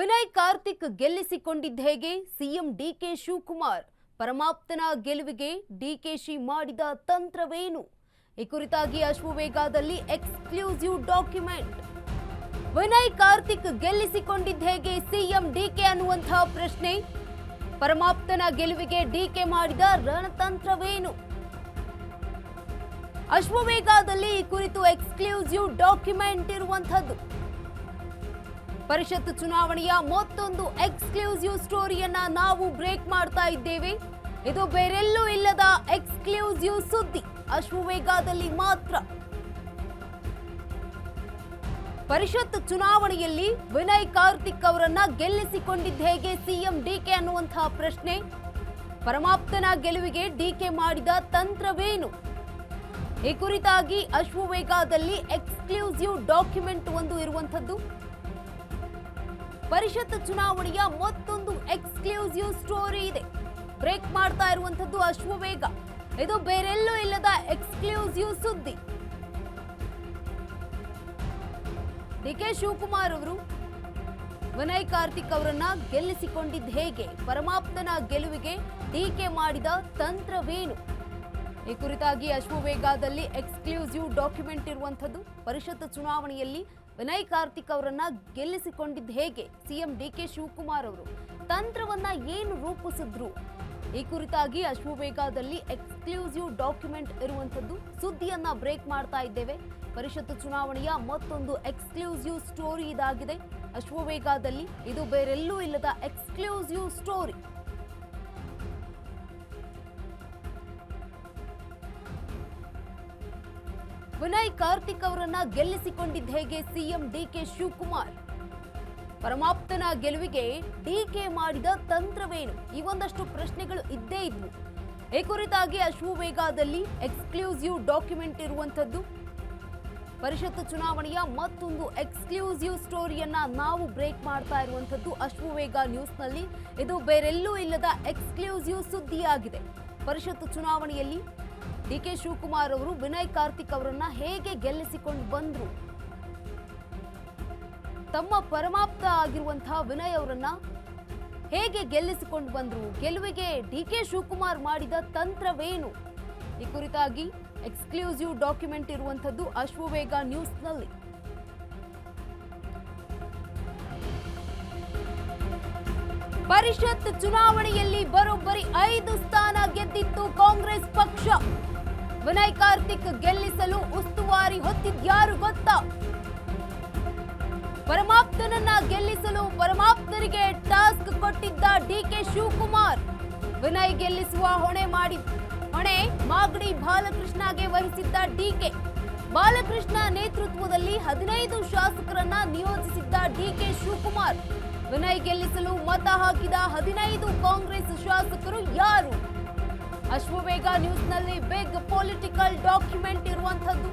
ವಿನಯ್ ಕಾರ್ತಿಕ್ ಗೆಲ್ಲಿಸಿಕೊಂಡಿದ್ದ ಹೇಗೆ CM DK Shivakumar ಪರಮಾಪ್ತನ ಗೆಲುವಿಗೆ ಡಿಕೆಶಿ ಮಾಡಿದ ತಂತ್ರವೇನು? ಈ ಕುರಿತಾಗಿ ಅಶ್ವವೇಗದಲ್ಲಿ ಎಕ್ಸ್ಕ್ಲೂಸಿವ್ ಡಾಕ್ಯುಮೆಂಟ್. ವಿನಯ್ ಕಾರ್ತಿಕ್ ಗೆಲ್ಲಿಸಿಕೊಂಡಿದ್ದ ಹೇಗೆ ಸಿಎಂ ಡಿಕೆ ಅನ್ನುವಂತಹ ಪ್ರಶ್ನೆ. ಪರಮಾಪ್ತನ ಗೆಲುವಿಗೆ ಡಿಕೆ ಮಾಡಿದ ರಣತಂತ್ರವೇನು? ಅಶ್ವವೇಗದಲ್ಲಿ ಈ ಕುರಿತು ಎಕ್ಸ್ಕ್ಲೂಸಿವ್ ಡಾಕ್ಯುಮೆಂಟ್ ಇರುವಂತದ್ದು. ಪರಿಷತ್ ಚುನಾವಣೆಯ ಮತ್ತೊಂದು ಎಕ್ಸ್ಕ್ಲೂಸಿವ್ ಸ್ಟೋರಿಯನ್ನ ನಾವು ಬ್ರೇಕ್ ಮಾಡ್ತಾ ಇದ್ದೇವೆ. ಇದು ಬೇರೆಲ್ಲೂ ಇಲ್ಲದ ಎಕ್ಸ್ಕ್ಲೂಸಿವ್ ಸುದ್ದಿ, ಅಶ್ವವೇಗದಲ್ಲಿ ಮಾತ್ರ. ಪರಿಷತ್ ಚುನಾವಣೆಯಲ್ಲಿ ವಿನಯ್ ಕಾರ್ತಿಕ್ ಅವರನ್ನ ಗೆಲ್ಲಿಸಿಕೊಂಡಿದ್ದ ಹೇಗೆ ಸಿಎಂ ಡಿಕೆ ಅನ್ನುವಂತಹ ಪ್ರಶ್ನೆ. ಪರಮಾಪ್ತನ ಗೆಲುವಿಗೆ ಡಿಕೆ ಮಾಡಿದ ತಂತ್ರವೇನು? ಈ ಕುರಿತಾಗಿ ಅಶ್ವವೇಗದಲ್ಲಿ ಎಕ್ಸ್ಕ್ಲೂಸಿವ್ ಡಾಕ್ಯುಮೆಂಟ್ ಒಂದು ಇರುವಂತದ್ದು. ಪರಿಷತ್ ಚುನಾವಣೆಯ ಮತ್ತೊಂದು ಎಕ್ಸ್ಕ್ಲೂಸಿವ್ ಸ್ಟೋರಿ ಇದೆ, ಬ್ರೇಕ್ ಮಾಡ್ತಾ ಇರುವಂತದ್ದು ಅಶ್ವವೇಗ. ಇದು ಬೇರೆಲ್ಲೂ ಇಲ್ಲದ ಎಕ್ಸ್ಕ್ಲೂಸಿವ್ ಸುದ್ದಿ. ಡಿಕೆ ಶಿವಕುಮಾರ್ ಅವರು ವಿನಯ್ ಕಾರ್ತಿಕ್ ಅವರನ್ನ ಗೆಲ್ಲಿಸಿಕೊಂಡಿದ್ದ ಹೇಗೆ? ಪರಮಾಪ್ತನ ಗೆಲುವಿಗೆ ಡಿಕೆ ಮಾಡಿದ ತಂತ್ರವೇನು? ಈ ಕುರಿತಾಗಿ ಅಶ್ವವೇಗದಲ್ಲಿ ಎಕ್ಸ್ಕ್ಲೂಸಿವ್ ಡಾಕ್ಯುಮೆಂಟ್ ಇರುವಂತದ್ದು. ಪರಿಷತ್ ಚುನಾವಣೆಯಲ್ಲಿ ವಿನಯ್ ಕಾರ್ತಿಕ್ ಅವರನ್ನ ಗೆಲ್ಲಿಸಿಕೊಂಡಿದ್ದ ಹೇಗೆ ಸಿಎಂ ಡಿಕೆ ಶಿವಕುಮಾರ್ ಅವರು ತಂತ್ರವನ್ನ ಏನು ರೂಪಿಸಿದ್ರು? ಈ ಕುರಿತಾಗಿ ಅಶ್ವವೇಗದಲ್ಲಿ ಎಕ್ಸ್ಕ್ಲೂಸಿವ್ ಡಾಕ್ಯುಮೆಂಟ್ ಇರುವಂತದ್ದು. ಸುದ್ದಿಯನ್ನ ಬ್ರೇಕ್ ಮಾಡ್ತಾ ಇದ್ದೇವೆ. ಪರಿಷತ್ ಚುನಾವಣೆಯ ಮತ್ತೊಂದು ಎಕ್ಸ್ಕ್ಲೂಸಿವ್ ಸ್ಟೋರಿ ಇದಾಗಿದೆ ಅಶ್ವವೇಗದಲ್ಲಿ. ಇದು ಬೇರೆಲ್ಲೂ ಇಲ್ಲದ ಎಕ್ಸ್ಕ್ಲೂಸಿವ್ ಸ್ಟೋರಿ. ವಿನಯ್ ಕಾರ್ತಿಕ್ ಅವರನ್ನ ಗೆಲ್ಲಿಸಿಕೊಂಡಿದ್ದ ಹೇಗೆ ಸಿಎಂ ಡಿಕೆ ಶಿವಕುಮಾರ್? ಪರಮಾಪ್ತನ ಗೆಲುವಿಗೆ ಡಿಕೆ ಮಾಡಿದ ತಂತ್ರವೇನು? ಈ ಒಂದಷ್ಟು ಪ್ರಶ್ನೆಗಳು ಇದ್ದೇ ಇದ್ವು. ಈ ಕುರಿತಾಗಿ ಅಶ್ವವೇಗದಲ್ಲಿ ಎಕ್ಸ್ಕ್ಲೂಸಿವ್ ಡಾಕ್ಯುಮೆಂಟ್ ಇರುವಂತದ್ದು. ಪರಿಷತ್ ಚುನಾವಣೆಯ ಮತ್ತೊಂದು ಎಕ್ಸ್ಕ್ಲೂಸಿವ್ ಸ್ಟೋರಿಯನ್ನ ನಾವು ಬ್ರೇಕ್ ಮಾಡ್ತಾ ಇರುವಂತದ್ದು ಅಶ್ವವೇಗ ನ್ಯೂಸ್ನಲ್ಲಿ. ಇದು ಬೇರೆಲ್ಲೂ ಇಲ್ಲದ ಎಕ್ಸ್ಕ್ಲೂಸಿವ್ ಸುದ್ದಿಯಾಗಿದೆ. ಪರಿಷತ್ ಚುನಾವಣೆಯಲ್ಲಿ ಡಿಕೆ ಶಿವಕುಮಾರ್ ಅವರು ವಿನಯ್ ಕಾರ್ತಿಕ್ ಅವರನ್ನ ಹೇಗೆ ಗೆಲ್ಲಿಸಿಕೊಂಡು ಬಂದ್ರು? ತಮ್ಮ ಪರಮಾಪ್ತ ಆಗಿರುವಂತಹ ವಿನಯ್ ಅವರನ್ನ ಹೇಗೆ ಗೆಲ್ಲಿಸಿಕೊಂಡು ಬಂದ್ರು? ಗೆಲುವಿಗೆ ಡಿಕೆ ಶಿವಕುಮಾರ್ ಮಾಡಿದ ತಂತ್ರವೇನು? ಈ ಕುರಿತಾಗಿ ಎಕ್ಸ್ಕ್ಲೂಸಿವ್ ಡಾಕ್ಯುಮೆಂಟ್ ಇರುವಂತದ್ದು ಅಶ್ವವೇಗ ನ್ಯೂಸ್ನಲ್ಲಿ. ಪರಿಷತ್ ಚುನಾವಣೆಯಲ್ಲಿ ಬರೋಬ್ಬರಿ 5 ಸ್ಥಾನ ಗೆದ್ದಿತ್ತು ಕಾಂಗ್ರೆಸ್ ಪಕ್ಷ. ವಿನಯ್ ಕಾರ್ತಿಕ್ ಗೆಲ್ಲಿಸಲು ಉಸ್ತುವಾರಿ ಹೊತ್ತಿದ್ಯಾರು ಗೊತ್ತಾ? ಪರಮಾಪ್ತನನ್ನ ಗೆಲ್ಲಿಸಲು ಪರಮಾಪ್ತರಿಗೆ ಟಾಸ್ಕ್ ಕೊಟ್ಟಿದ್ದ ಡಿಕೆ ಶಿವಕುಮಾರ್. ವಿನಯ್ ಗೆಲ್ಲಿಸುವ ಹೊಣೆ ಮಾಗಡಿ ಬಾಲಕೃಷ್ಣಗೆ ವಹಿಸಿದ್ದ ಡಿಕೆ. ಬಾಲಕೃಷ್ಣ ನೇತೃತ್ವದಲ್ಲಿ 15 ಶಾಸಕರನ್ನ ನಿಯೋಜಿಸಿದ್ದ ಡಿಕೆ ಶಿವಕುಮಾರ್. ವಿನಯ್ ಗೆಲ್ಲಿಸಲು ಮತ ಹಾಕಿದ 15 ಕಾಂಗ್ರೆಸ್ ಶಾಸಕರು ಯಾರು? ಅಶ್ವವೇಗ ನ್ಯೂಸ್ನಲ್ಲಿ ಬಿಗ್ ಪೊಲಿಟಿಕಲ್ ಡಾಕ್ಯುಮೆಂಟ್ ಇರುವಂತದ್ದು.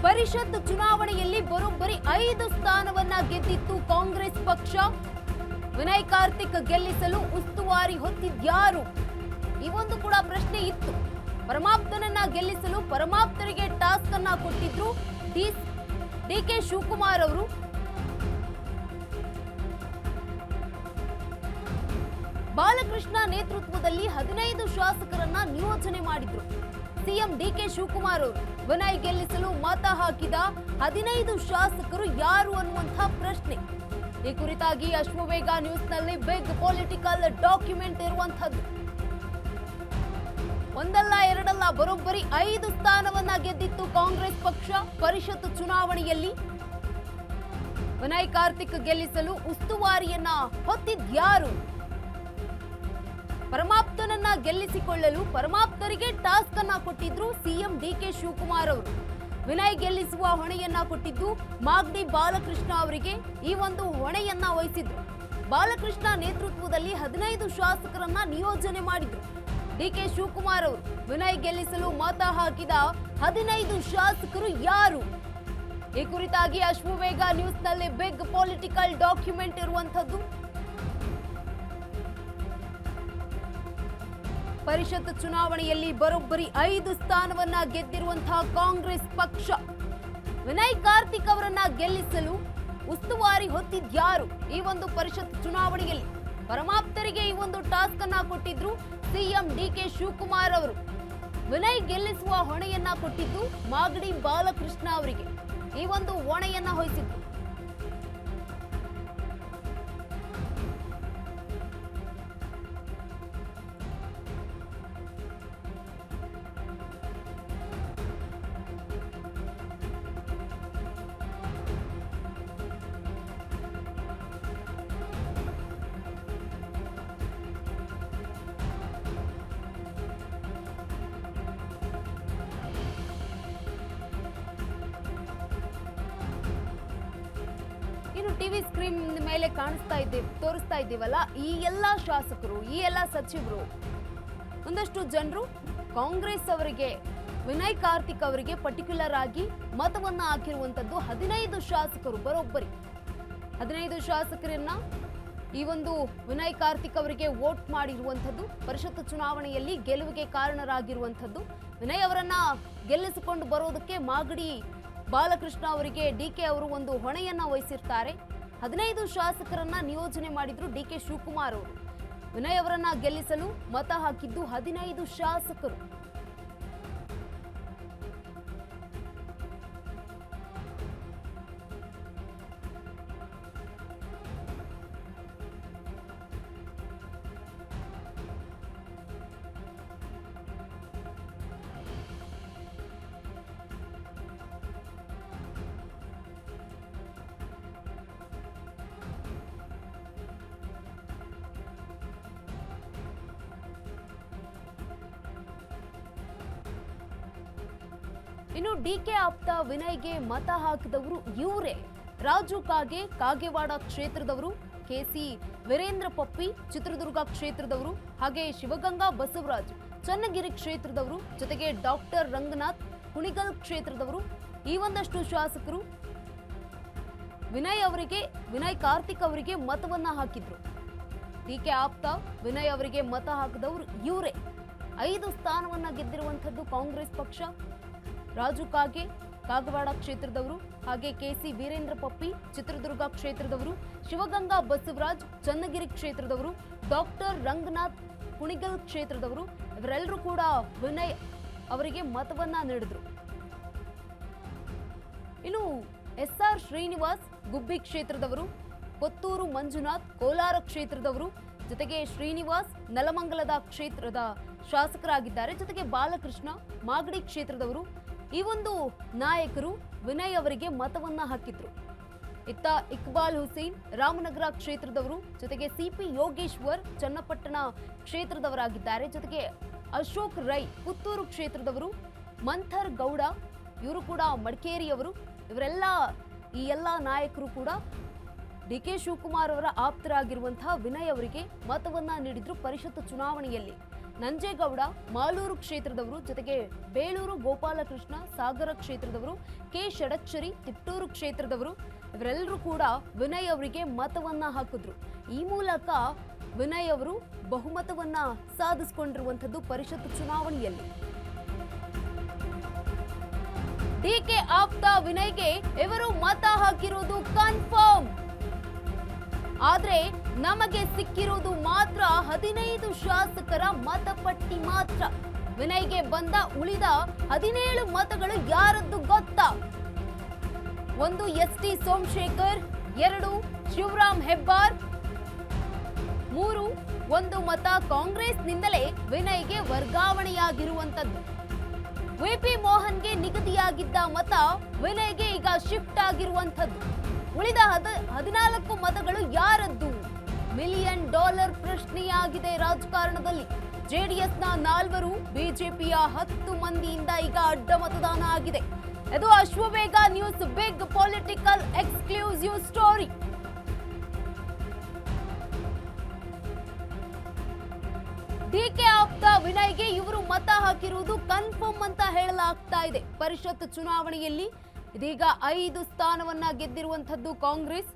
ಪರಿಷತ್ ಚುನಾವಣೆಯಲ್ಲಿ ಬರೋಬ್ಬರಿ 5 ಸ್ಥಾನವನ್ನ ಗೆದ್ದಿತ್ತು ಕಾಂಗ್ರೆಸ್ ಪಕ್ಷ. ವಿನಯ್ ಕಾರ್ತಿಕ್ ಗೆಲ್ಲಿಸಲು ಉಸ್ತುವಾರಿ ಹೊತ್ತಿದ್ಯಾರು? ಈ ಒಂದು ಕೂಡ ಪ್ರಶ್ನೆ ಇತ್ತು. ಪರಮಾಪ್ತನನ್ನ ಗೆಲ್ಲಿಸಲು ಪರಮಾಪ್ತರಿಗೆ ಟಾಸ್ಕ್ ಅನ್ನ ಕೊಟ್ಟಿದ್ರು ಡಿಕೆ ಶಿವಕುಮಾರ್ ಅವರು. ಬಾಲಕೃಷ್ಣ ನೇತೃತ್ವದಲ್ಲಿ 15 ಶಾಸಕರನ್ನ ನಿಯೋಜನೆ ಮಾಡಿದ್ರು ಸಿಎಂ ಡಿಕೆ ಶಿವಕುಮಾರ್ ಅವರು. ವಿನಯ್ ಗೆಲ್ಲಿಸಲು ಮತ ಹಾಕಿದ 15 ಶಾಸಕರು ಯಾರು ಅನ್ನುವಂತಹ ಪ್ರಶ್ನೆ. ಈ ಕುರಿತಾಗಿ ಅಶ್ವವೇಗ ನ್ಯೂಸ್ನಲ್ಲಿ ಬಿಗ್ ಪೊಲಿಟಿಕಲ್ ಡಾಕ್ಯುಮೆಂಟ್ ಇರುವಂತದ್ದು. ಒಂದಲ್ಲ ಎರಡಲ್ಲ ಬರೋಬ್ಬರಿ 5 ಸ್ಥಾನವನ್ನ ಗೆದ್ದಿತ್ತು ಕಾಂಗ್ರೆಸ್ ಪಕ್ಷ. ಪರಿಷತ್ ಚುನಾವಣೆಯಲ್ಲಿ ವಿನಯ್ ಕಾರ್ತಿಕ್ ಗೆಲ್ಲಿಸಲು ಉಸ್ತುವಾರಿಯನ್ನ ಹೊತ್ತಿದ್ಯಾರು? ಪರಮಾಪ್ತನನ್ನ ಗೆಲ್ಲಿಸಿಕೊಳ್ಳಲು ಪರಮಾಪ್ತರಿಗೆ ಟಾಸ್ಕ್ ಅನ್ನ ಕೊಟ್ಟಿದ್ರು ಸಿಎಂ ಡಿಕೆ ಶಿವಕುಮಾರ್ ಅವರು. ವಿನಯ್ ಗೆಲ್ಲಿಸುವ ಹೊಣೆಯನ್ನ ಕೊಟ್ಟಿದ್ದು ಮಾಗಡಿ ಬಾಲಕೃಷ್ಣ ಅವರಿಗೆ. ಈ ಒಂದು ಹೊಣೆಯನ್ನ ವಹಿಸಿದ್ರು. ಬಾಲಕೃಷ್ಣ ನೇತೃತ್ವದಲ್ಲಿ 15 ಶಾಸಕರನ್ನ ನಿಯೋಜನೆ ಮಾಡಿದ್ರು ಡಿಕೆ ಶಿವಕುಮಾರ್ ಅವರು. ವಿನಯ್ ಗೆಲ್ಲಿಸಲು ಮತ ಹಾಕಿದ 15 ಶಾಸಕರು ಯಾರು? ಈ ಕುರಿತಾಗಿ ಅಶ್ವವೇಗ ನ್ಯೂಸ್ನಲ್ಲಿ ಬಿಗ್ ಪೊಲಿಟಿಕಲ್ ಡಾಕ್ಯುಮೆಂಟ್ ಇರುವಂತದ್ದು. ಪರಿಷತ್ ಚುನಾವಣೆಯಲ್ಲಿ ಬರೋಬ್ಬರಿ 5 ಸ್ಥಾನವನ್ನ ಗೆದ್ದಿರುವಂತಹ ಕಾಂಗ್ರೆಸ್ ಪಕ್ಷ. ವಿನಯ್ ಕಾರ್ತಿಕ್ ಅವರನ್ನ ಗೆಲ್ಲಿಸಲು ಉಸ್ತುವಾರಿ ಹೊತ್ತಿದ್ಯಾರು ಈ ಒಂದು ಪರಿಷತ್ ಚುನಾವಣೆಯಲ್ಲಿ? ಪರಮಾಪ್ತರಿಗೆ ಈ ಒಂದು ಟಾಸ್ಕ್ ಅನ್ನ ಕೊಟ್ಟಿದ್ರು ಸಿಎಂ ಡಿಕೆ ಶಿವಕುಮಾರ್ ಅವರು. ವಿನಯ್ ಗೆಲ್ಲಿಸುವ ಹೊಣೆಯನ್ನ ಕೊಟ್ಟಿದ್ದು ಮಾಗಡಿ ಬಾಲಕೃಷ್ಣ ಅವರಿಗೆ ಈ ಒಂದು ಹೊಣೆಯನ್ನ ವಹಿಸಿದ್ರು. ಇನ್ನು ಟಿವಿ ಸ್ಕ್ರೀನ್ ಮೇಲೆ ತೋರಿಸ್ತಾ ಇದ್ದೀವಲ್ಲ, ಈ ಎಲ್ಲಾ ಶಾಸಕರು, ಈ ಎಲ್ಲಾ ಸಚಿವರು, ಒಂದಷ್ಟು ಜನರು ಕಾಂಗ್ರೆಸ್ ಅವರಿಗೆ, ವಿನಯ್ ಕಾರ್ತಿಕ್ ಅವರಿಗೆ ಪರ್ಟಿಕ್ಯುಲರ್ ಆಗಿ ಮತವನ್ನ ಹಾಕಿರುವಂತದ್ದು 15 ಶಾಸಕರು. ಬರೋಬ್ಬರಿ 15 ಶಾಸಕರನ್ನ ಈ ಒಂದು ವಿನಯ್ ಕಾರ್ತಿಕ್ ಅವರಿಗೆ ವೋಟ್ ಮಾಡಿರುವಂತದ್ದು, ಪರಿಷತ್ ಚುನಾವಣೆಯಲ್ಲಿ ಗೆಲುವಿಗೆ ಕಾರಣರಾಗಿರುವಂತದ್ದು. ವಿನಯ್ ಅವರನ್ನ ಗೆಲ್ಲಿಸಿಕೊಂಡು ಬರೋದಕ್ಕೆ ಮಾಗಡಿ ಬಾಲಕೃಷ್ಣ ಅವರಿಗೆ ಡಿಕೆ ಅವರು ಒಂದು ಹೊಣೆಯನ್ನ ವಹಿಸಿರ್ತಾರೆ. 15 ಶಾಸಕರನ್ನ ನಿಯೋಜನೆ ಮಾಡಿದ್ರು ಡಿಕೆ ಶಿವಕುಮಾರ್ ಅವರು. ವಿನಯ್ ಅವರನ್ನ ಗೆಲ್ಲಿಸಲು ಮತ ಹಾಕಿದ್ದು 15 ಶಾಸಕರು. ಇನ್ನು ಡಿಕೆ ಆಪ್ತ ವಿನಯ್ಗೆ ಮತ ಹಾಕಿದವರು ಇವರೇ. ರಾಜು ಕಾಗೆ ಕಾಗೇವಾಡ ಕ್ಷೇತ್ರದವರು, ಕೆಸಿ ವೀರೇಂದ್ರ ಪಪ್ಪಿ ಚಿತ್ರದುರ್ಗ ಕ್ಷೇತ್ರದವರು, ಹಾಗೆ ಶಿವಗಂಗಾ ಬಸವರಾಜ್ ಚನ್ನಗಿರಿ ಕ್ಷೇತ್ರದವರು, ಜೊತೆಗೆ ಡಾಕ್ಟರ್ ರಂಗನಾಥ್ ಕುಣಿಗಲ್ ಕ್ಷೇತ್ರದವರು. ಈ ಒಂದಷ್ಟು ಶಾಸಕರು ವಿನಯ್ ಕಾರ್ತಿಕ್ ಅವರಿಗೆ ಮತವನ್ನ ಹಾಕಿದ್ರು. ಡಿಕೆ ಆಪ್ತ ವಿನಯ್ ಅವರಿಗೆ ಮತ ಹಾಕಿದವರು ಇವರೇ. 5 ಸ್ಥಾನವನ್ನ ಗೆದ್ದಿರುವಂತದ್ದು ಕಾಂಗ್ರೆಸ್ ಪಕ್ಷ. ರಾಜು ಕಾಗೆ ಕಾಗವಾಡ ಕ್ಷೇತ್ರದವರು, ಹಾಗೆ ಕೆಸಿ ವೀರೇಂದ್ರ ಪಪ್ಪಿ ಚಿತ್ರದುರ್ಗ ಕ್ಷೇತ್ರದವರು, ಶಿವಗಂಗಾ ಬಸವರಾಜ್ ಚನ್ನಗಿರಿ ಕ್ಷೇತ್ರದವರು, ಡಾಕ್ಟರ್ ರಂಗನಾಥ್ ಕುಣಿಗಲ್ ಕ್ಷೇತ್ರದವರು. ಇವರೆಲ್ಲರೂ ಕೂಡ ವಿನಯ್ ಅವರಿಗೆ ಮತವನ್ನ ನೀಡಿದ್ರು. ಇನ್ನು ಎಸ್ಆರ್ ಶ್ರೀನಿವಾಸ್ ಗುಬ್ಬಿ ಕ್ಷೇತ್ರದವರು, ಕೊತ್ತೂರು ಮಂಜುನಾಥ್ ಕೋಲಾರ ಕ್ಷೇತ್ರದವರು, ಜೊತೆಗೆ ಶ್ರೀನಿವಾಸ್ ನೆಲಮಂಗಲದ ಕ್ಷೇತ್ರದ ಶಾಸಕರಾಗಿದ್ದಾರೆ. ಜೊತೆಗೆ ಬಾಲಕೃಷ್ಣ ಮಾಗಡಿ ಕ್ಷೇತ್ರದವರು. ಈ ಒಂದು ನಾಯಕರು ವಿನಯ್ ಅವರಿಗೆ ಮತವನ್ನ ಹಾಕಿದ್ರು. ಇತ್ತ ಇಕ್ಬಾಲ್ ಹುಸೇನ್ ರಾಮನಗರ ಕ್ಷೇತ್ರದವರು, ಜೊತೆಗೆ ಸಿಪಿ ಯೋಗೇಶ್ವರ್ ಚನ್ನಪಟ್ಟಣ ಕ್ಷೇತ್ರದವರಾಗಿದ್ದಾರೆ. ಜೊತೆಗೆ ಅಶೋಕ್ ರೈ ಪುತ್ತೂರು ಕ್ಷೇತ್ರದವರು, ಮಂಥರ್ ಗೌಡ ಇವರು ಕೂಡ ಮಡಿಕೇರಿಯವರು. ಈ ಎಲ್ಲ ನಾಯಕರು ಕೂಡ ಡಿಕೆ ಶಿವಕುಮಾರ್ ಅವರ ಆಪ್ತರಾಗಿರುವಂತಹ ವಿನಯ್ ಅವರಿಗೆ ಮತವನ್ನ ನೀಡಿದ್ರು ಪರಿಷತ್ ಚುನಾವಣೆಯಲ್ಲಿ. ನಂಜೇಗೌಡ ಮಾಲೂರು ಕ್ಷೇತ್ರದವರು, ಜೊತೆಗೆ ಬೇಳೂರು ಗೋಪಾಲಕೃಷ್ಣ ಸಾಗರ ಕ್ಷೇತ್ರದವರು, ಕೆ ಷಡಕ್ಷರಿ ತಿಪ್ಟೂರು ಕ್ಷೇತ್ರದವರು. ಇವರೆಲ್ಲರೂ ಕೂಡ ವಿನಯ್ ಅವರಿಗೆ ಮತವನ್ನ ಹಾಕಿದ್ರು. ಈ ಮೂಲಕ ವಿನಯ್ ಅವರು ಬಹುಮತವನ್ನ ಸಾಧಿಸಿಕೊಂಡಿರುವಂತದ್ದು ಪರಿಷತ್ ಚುನಾವಣೆಯಲ್ಲಿ. ಡಿಕೆ ಆಪ್ತ ವಿನಯ್ಗೆ ಇವರು ಮತ ಹಾಕಿರುವುದು ಕನ್ಫರ್ಮ್. ಆದ್ರೆ ನಮಗೆ ಸಿಕ್ಕಿರೋದು ಮಾತ್ರ 15 ಶಾಸಕರ ಮತಪಟ್ಟಿ ಮಾತ್ರ. ವಿನಯ್ಗೆ ಬಂದ ಉಳಿದ 17 ಮತಗಳು ಯಾರದ್ದು ಗೊತ್ತಾ? 1 ಎಸ್ ಟಿ ಸೋಮಶೇಖರ್, 2 ಶಿವರಾಮ್ ಹೆಬ್ಬಾರ್, 3 1 ಮತ ಕಾಂಗ್ರೆಸ್ನಿಂದಲೇ ವಿನಯ್ಗೆ ವರ್ಗಾವಣೆಯಾಗಿರುವಂತದ್ದು. ವಿಪಿ ಮೋಹನ್ಗೆ ನಿಗದಿಯಾಗಿದ್ದ ಮತ ವಿನಯ್ಗೆ ಈಗ ಶಿಫ್ಟ್ ಆಗಿರುವಂತದ್ದು. ಉಳಿದ 14 ಮತಗಳು ಯಾರದ್ದು? $1 ಮಿಲಿಯನ್ ಪ್ರಶ್ನೆಯಾಗಿದೆ ರಾಜಕಾರಣದಲ್ಲಿ. ಜೆಡಿಎಸ್ನ 4, ಬಿಜೆಪಿಯ 10 ಮಂದಿಯಿಂದ ಈಗ ಅಡ್ಡ ಮತದಾನ ಆಗಿದೆ. ಇದು Ashwavega news big political exclusive story. DK ಆಪ್ತ ವಿನಯ್ಗೆ ಇವರು ಮತ ಹಾಕಿರುವುದು ಕನ್ಫರ್ಮ್ ಅಂತ ಹೇಳಲಾಗ್ತಾ ಇದೆ. ಪರಿಷತ್ ಚುನಾವಣೆಯಲ್ಲಿ ಇದೀಗ 5 ಸ್ಥಾನವನ್ನ ಗೆದ್ದಿರುವಂತದ್ದು ಕಾಂಗ್ರೆಸ್.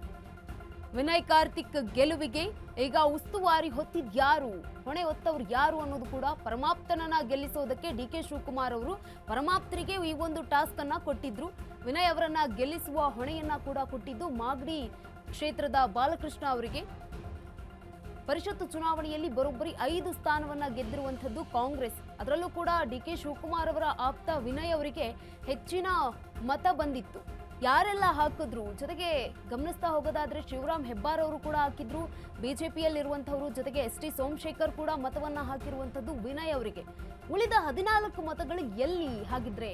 ವಿನಯ್ ಕಾರ್ತಿಕ್ ಗೆಲುವಿಗೆ ಈಗ ಉಸ್ತುವಾರಿ ಹೊತ್ತಿದ್ಯಾರು, ಹೊಣೆ ಹೊತ್ತವ್ರು ಯಾರು ಅನ್ನೋದು ಕೂಡ ಪರಮಾಪ್ತನನ್ನ ಗೆಲ್ಲಿಸೋದಕ್ಕೆ ಡಿಕೆ ಶಿವಕುಮಾರ್ ಅವರು ಪರಮಾಪ್ತರಿಗೆ ಈ ಒಂದು ಟಾಸ್ಕ್ ಅನ್ನ ಕೊಟ್ಟಿದ್ರು. ವಿನಯ್ ಅವರನ್ನ ಗೆಲ್ಲಿಸುವ ಹೊಣೆಯನ್ನ ಕೂಡ ಕೊಟ್ಟಿದ್ದು ಮಾಗಡಿ ಕ್ಷೇತ್ರದ ಬಾಲಕೃಷ್ಣ ಅವರಿಗೆ. ಪರಿಷತ್ತು ಚುನಾವಣೆಯಲ್ಲಿ ಬರೋಬ್ಬರಿ 5 ಸ್ಥಾನವನ್ನ ಗೆದ್ದಿರುವಂತದ್ದು ಕಾಂಗ್ರೆಸ್. ಅದರಲ್ಲೂ ಕೂಡ ಡಿಕೆ ಶಿವಕುಮಾರ್ ಅವರ ಆಪ್ತ ವಿನಯ್ ಅವರಿಗೆ ಹೆಚ್ಚಿನ ಮತ ಬಂದಿತ್ತು. ಯಾರೆಲ್ಲ ಹಾಕಿದ್ರು, ಜೊತೆಗೆ ಗಮನಿಸ್ತಾ ಹೋಗೋದಾದ್ರೆ ಶಿವರಾಮ್ ಹೆಬ್ಬಾರ್ ಅವರು ಕೂಡ ಹಾಕಿದ್ರು, ಬಿಜೆಪಿಯಲ್ಲಿರುವಂತವರು, ಜೊತೆಗೆ ಎಸ್ ಟಿ ಸೋಮಶೇಖರ್ ಕೂಡ ಮತವನ್ನ ಹಾಕಿರುವಂತದ್ದು ವಿನಯ್ ಅವರಿಗೆ. ಉಳಿದ 14 ಮತಗಳು ಎಲ್ಲಿ? ಹಾಗಿದ್ರೆ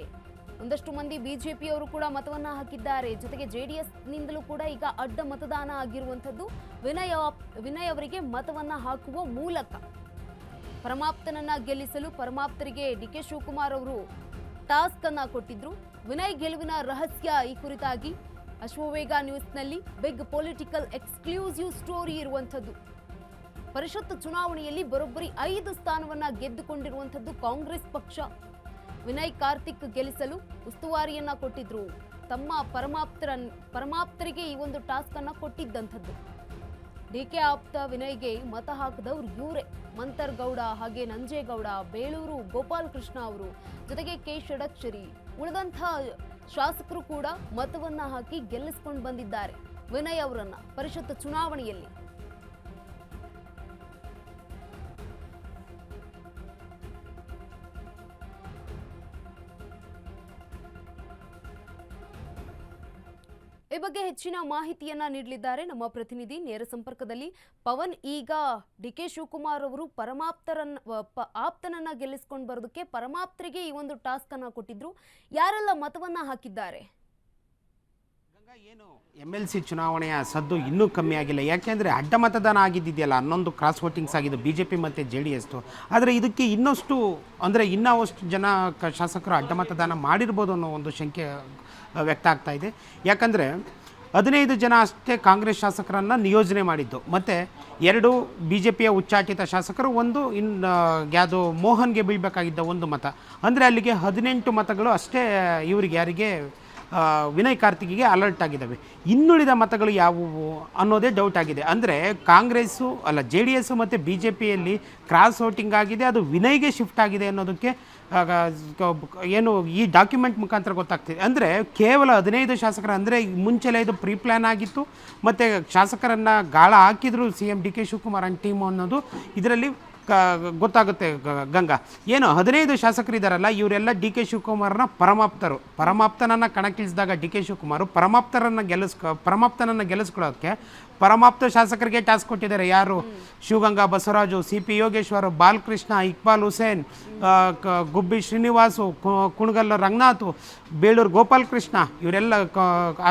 ಒಂದಷ್ಟು ಮಂದಿ ಬಿಜೆಪಿಯವರು ಕೂಡ ಮತವನ್ನ ಹಾಕಿದ್ದಾರೆ. ಜೊತೆಗೆ ಜೆಡಿಎಸ್ ನಿಂದಲೂ ಕೂಡ ಈಗ ಅಡ್ಡ ಮತದಾನ ಆಗಿರುವಂತದ್ದು ವಿನಯ್ ಅವರಿಗೆ ಮತವನ್ನ ಹಾಕುವ ಮೂಲಕ. ಪರಮಾಪ್ತನನ್ನ ಗೆಲ್ಲಿಸಲು ಪರಮಾಪ್ತರಿಗೆ ಡಿಕೆ ಶಿವಕುಮಾರ್ ಅವರು ಟಾಸ್ಕ್ ಅನ್ನ ಕೊಟ್ಟಿದ್ರು. ವಿನಯ್ ಗೆಲುವಿನ ರಹಸ್ಯ ಈ ಕುರಿತಾಗಿ ಅಶ್ವವೇಗ ನ್ಯೂಸ್ನಲ್ಲಿ ಬಿಗ್ ಪೊಲಿಟಿಕಲ್ ಎಕ್ಸ್ಕ್ಲೂಸಿವ್ ಸ್ಟೋರಿ ಇರುವಂತದ್ದು. ಪರಿಷತ್ ಚುನಾವಣೆಯಲ್ಲಿ ಬರೋಬ್ಬರಿ 5 ಸ್ಥಾನವನ್ನ ಗೆದ್ದುಕೊಂಡಿರುವಂತದ್ದು ಕಾಂಗ್ರೆಸ್ ಪಕ್ಷ. ವಿನಯ್ ಕಾರ್ತಿಕ್ ಗೆಲ್ಲಿಸಲು ಉಸ್ತುವಾರಿಯನ್ನ ಕೊಟ್ಟಿದ್ರು. ತಮ್ಮ ಪರಮಾಪ್ತರಿಗೆ ಈ ಒಂದು ಟಾಸ್ಕ್ ಅನ್ನ ಕೊಟ್ಟಿದ್ದಂಥದ್ದು. ಡಿಕೆ ಆಪ್ತ ವಿನಯ್ಗೆ ಮತ ಹಾಕಿದವರು ಇವರೇ. ಮಂತರ್ಗೌಡ, ಹಾಗೆ ನಂಜೇಗೌಡ, ಬೇಳೂರು ಗೋಪಾಲ್ ಕೃಷ್ಣ ಅವರು, ಜೊತೆಗೆ ಕೆ ಷಡಕ್ಷರಿ, ಉಳಿದಂಥ ಶಾಸಕರು ಕೂಡ ಮತವನ್ನ ಹಾಕಿ ಗೆಲ್ಲಿಸಿಕೊಂಡು ಬಂದಿದ್ದಾರೆ ವಿನಯ್ ಅವರನ್ನ ಪರಿಷತ್ ಚುನಾವಣೆಯಲ್ಲಿ. ಈ ಬಗ್ಗೆ ಹೆಚ್ಚಿನ ಮಾಹಿತಿಯನ್ನ ನೀಡಲಿದ್ದಾರೆ ನಮ್ಮ ಪ್ರತಿನಿಧಿ ನೇರ ಸಂಪರ್ಕದಲ್ಲಿ ಪವನ್. ಈಗ ಡಿಕೆ ಶಿವಕುಮಾರ್ ಅವರು ಆಪ್ತನನ್ನ ಗೆಲ್ಲಿಸಿಕೊಂಡು ಬರೋದಕ್ಕೆ ಪರಮಾಪ್ತರಿಗೆ ಈ ಒಂದು ಟಾಸ್ಕ್ ಅನ್ನ ಕೊಟ್ಟಿದ್ರು. ಯಾರೆಲ್ಲ ಮತವನ್ನ ಹಾಕಿದ್ದಾರೆ? ಏನು MLC ಚುನಾವಣೆಯ ಸದ್ದು ಇನ್ನೂ ಕಮ್ಮಿ ಆಗಿಲ್ಲ. ಯಾಕೆಂದರೆ ಅಡ್ಡ ಮತದಾನ ಆಗಿದ್ದಿದೆಯಲ್ಲ, 11 ಕ್ರಾಸ್ ವೋಟಿಂಗ್ಸ್ ಆಗಿದ್ದು BJP ಮತ್ತು JDS. ಆದರೆ ಇದಕ್ಕೆ ಇನ್ನಷ್ಟು ಜನ ಶಾಸಕರು ಅಡ್ಡ ಮತದಾನ ಮಾಡಿರ್ಬೋದು ಅನ್ನೋ ಒಂದು ಶಂಕೆ ವ್ಯಕ್ತ ಆಗ್ತಾ ಇದೆ. ಯಾಕಂದರೆ 15 ಜನ ಅಷ್ಟೇ ಕಾಂಗ್ರೆಸ್ ಶಾಸಕರನ್ನು ನಿಯೋಜನೆ ಮಾಡಿದ್ದು, ಮತ್ತು 2 BJPಯ ಉಚ್ಚಾಟಿತ ಶಾಸಕರು, ಒಂದು ಯಾವುದು ಮೋಹನ್ಗೆ ಬೀಳಬೇಕಾಗಿದ್ದ 1 ಮತ. ಅಂದರೆ ಅಲ್ಲಿಗೆ 18 ಮತಗಳು ಅಷ್ಟೇ ಇವರಿಗೆ, ಯಾರಿಗೆ ವಿನಯ್ ಕಾರ್ತಿಕ್ಗೆ ಅಲರ್ಟ್ ಆಗಿದ್ದಾವೆ. ಇನ್ನುಳಿದ ಮತಗಳು ಯಾವುವು ಅನ್ನೋದೇ ಡೌಟ್ ಆಗಿದೆ. ಅಂದರೆ JDS ಮತ್ತು BJPಯಲ್ಲಿ ಕ್ರಾಸ್ ವೋಟಿಂಗ್ ಆಗಿದೆ, ಅದು ವಿನಯ್ಗೆ ಶಿಫ್ಟ್ ಆಗಿದೆ ಅನ್ನೋದಕ್ಕೆ ಏನು ಈ ಡಾಕ್ಯುಮೆಂಟ್ ಮುಖಾಂತರ ಗೊತ್ತಾಗ್ತಿದೆ. ಅಂದರೆ ಕೇವಲ 15 ಶಾಸಕರು, ಅಂದರೆ ಮುಂಚೆಲ್ಲ ಇದು ಪ್ರೀ ಪ್ಲ್ಯಾನ್ ಆಗಿತ್ತು, ಮತ್ತು ಶಾಸಕರನ್ನು ಗಾಳ ಹಾಕಿದ್ರು CM D K Shivakumar and team ಅನ್ನೋದು ಇದರಲ್ಲಿ ಗೊತ್ತಾಗುತ್ತೆ. ಗಂಗಾ ಏನು 15 ಶಾಸಕರಿದ್ದಾರಲ್ಲ, ಇವರೆಲ್ಲ ಡಿ ಕೆ ಶಿವಕುಮಾರ್ನ ಪರಮಾಪ್ತನನ್ನು ಕಣಕ್ಕಿಳಿಸಿದಾಗ ಡಿ ಕೆ ಶಿವಕುಮಾರ್ ಪರಮಾಪ್ತನನ್ನು ಗೆಲ್ಲಿಸ್ಕೊಳ್ಳೋದಕ್ಕೆ ಪರಮಾಪ್ತ ಶಾಸಕರಿಗೆ ಟಾಸ್ಕ್ ಕೊಟ್ಟಿದ್ದಾರೆ. ಯಾರು? ಶಿವಗಂಗಾ ಬಸವರಾಜು, CP ಯೋಗೇಶ್ವರ್, ಬಾಲಕೃಷ್ಣ, ಇಕ್ಬಾಲ್ ಹುಸೇನ್, ಗುಬ್ಬಿ ಶ್ರೀನಿವಾಸು, ಕುಣಗಲ್ ರಂಗನಾಥ್, ಬೇಳೂರು ಗೋಪಾಲ್ ಕೃಷ್ಣ, ಇವರೆಲ್ಲ,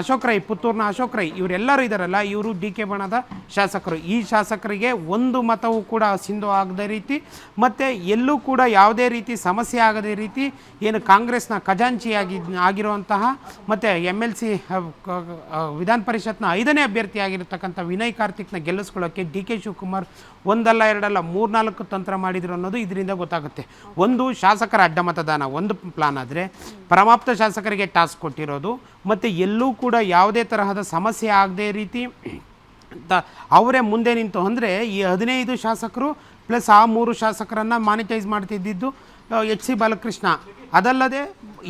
ಅಶೋಕ್ ರೈ, ಪುತ್ತೂರಿನ ಅಶೋಕ್ ರೈ, ಇವರೆಲ್ಲರೂ ಇದ್ದಾರಲ್ಲ, ಇವರು ಡಿ ಕೆ ಬಣದ ಶಾಸಕರು. ಈ ಶಾಸಕರಿಗೆ 1 ಮತವೂ ಕೂಡ ಸಿಂಧು ಆಗದ ರೀತಿ, ಮತ್ತು ಎಲ್ಲೂ ಕೂಡ ಯಾವುದೇ ರೀತಿ ಸಮಸ್ಯೆ ಆಗದ ರೀತಿ, ಏನು ಕಾಂಗ್ರೆಸ್ನ ಆಗಿರುವಂತಹ ಮತ್ತು MLC ವಿಧಾನ ಪರಿಷತ್ನ 5ನೇ ಅಭ್ಯರ್ಥಿಯಾಗಿರ್ತಕ್ಕಂಥ ವಿನಯ್ ಕಾರ್ತಿಕ್ನ ಗೆಲ್ಲಿಸ್ಕೊಳ್ಳೋಕ್ಕೆ ಡಿ ಕೆ ಶಿವಕುಮಾರ್ 1 ಅಲ್ಲ 2 ಅಲ್ಲ 3-4 ತಂತ್ರ ಮಾಡಿದ್ರು ಅನ್ನೋದು ಇದರಿಂದ ಗೊತ್ತಾಗುತ್ತೆ. ಒಂದು, ಶಾಸಕರ ಅಡ್ಡ ಮತದಾನ ಒಂದು ಪ್ಲಾನ್ ಆದರೆ, ಪರಮಾಪ್ತ ಶಾಸಕರಿಗೆ ಟಾಸ್ಕ್ ಕೊಟ್ಟಿರೋದು, ಮತ್ತು ಎಲ್ಲೂ ಕೂಡ ಯಾವುದೇ ತರಹದ ಸಮಸ್ಯೆ ಆಗದೇ ರೀತಿ ಅವರೇ ಮುಂದೆ ನಿಂತು, ಅಂದರೆ ಈ 15 ಶಾಸಕರು ಪ್ಲಸ್ ಆ 3 ಶಾಸಕರನ್ನು ಮಾನಿಟೈಸ್ ಮಾಡ್ತಿದ್ದಿದ್ದು HC ಬಾಲಕೃಷ್ಣ. ಅದಲ್ಲದೆ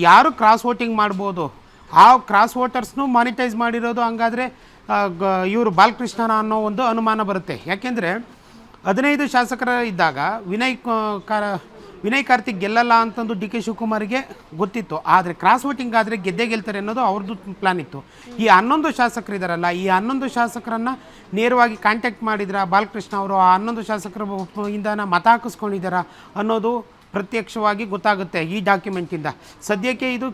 ಯಾರು ಕ್ರಾಸ್ ವೋಟಿಂಗ್ ಮಾಡ್ಬೋದು, ಆ ಕ್ರಾಸ್ ವೋಟರ್ಸ್ನು ಮಾನಿಟೈಸ್ ಮಾಡಿರೋದು. ಹಂಗಾದರೆ ಇವರು ಬಾಲಕೃಷ್ಣನ ಅನ್ನೋ ಒಂದು ಅನುಮಾನ ಬರುತ್ತೆ. ಯಾಕೆಂದರೆ 15 ಶಾಸಕರ ಇದ್ದಾಗ ವಿನಯ್ ಕಾರ್ತಿಕ್ ಗೆಲ್ಲಲ್ಲ ಅಂತಂದು ಡಿ ಕೆ ಶಿವಕುಮಾರ್ಗೆ ಗೊತ್ತಿತ್ತು. ಆದರೆ ಕ್ರಾಸ್ ವೋಟಿಂಗ್ ಆದರೆ ಗೆಲ್ತಾರೆ ಅನ್ನೋದು ಅವ್ರದ್ದು ಪ್ಲಾನ್ ಇತ್ತು. ಈ 11 ಶಾಸಕರಿದ್ದಾರಲ್ಲ, ಈ 11 ಶಾಸಕರನ್ನು ನೇರವಾಗಿ ಕಾಂಟ್ಯಾಕ್ಟ್ ಮಾಡಿದ್ರ ಬಾಲಕೃಷ್ಣ ಅವರು, ಆ 11 ಶಾಸಕರ ಇಂದ ಮತ ಹಾಕಿಸ್ಕೊಂಡಿದ್ದಾರಾ ಅನ್ನೋದು ಪ್ರತ್ಯಕ್ಷವಾಗಿ ಗೊತ್ತಾಗುತ್ತೆ ಈ ಡಾಕ್ಯುಮೆಂಟಿಂದ. ಸದ್ಯಕ್ಕೆ ಇದು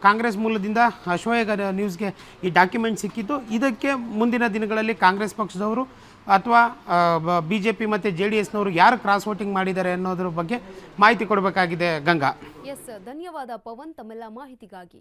ಕಾಂಗ್ರೆಸ್ ಮೂಲದಿಂದ ಅಶ್ವವೇಗ ನ್ಯೂಸ್ಗೆ ಈ ಡಾಕ್ಯುಮೆಂಟ್ ಸಿಕ್ಕಿದ್ದು. ಇದಕ್ಕೆ ಮುಂದಿನ ದಿನಗಳಲ್ಲಿ ಕಾಂಗ್ರೆಸ್ ಪಕ್ಷದವರು ಅಥವಾ BJP ಮತ್ತು JDSನವರು ಯಾರು ಕ್ರಾಸ್ ವೋಟಿಂಗ್ ಮಾಡಿದ್ದಾರೆ ಅನ್ನೋದ್ರ ಬಗ್ಗೆ ಮಾಹಿತಿ ಕೊಡಬೇಕಾಗಿದೆ. ಗಂಗಾ. ಧನ್ಯವಾದ ಪವನ್ ತಮ್ಮೆಲ್ಲ ಮಾಹಿತಿಗಾಗಿ.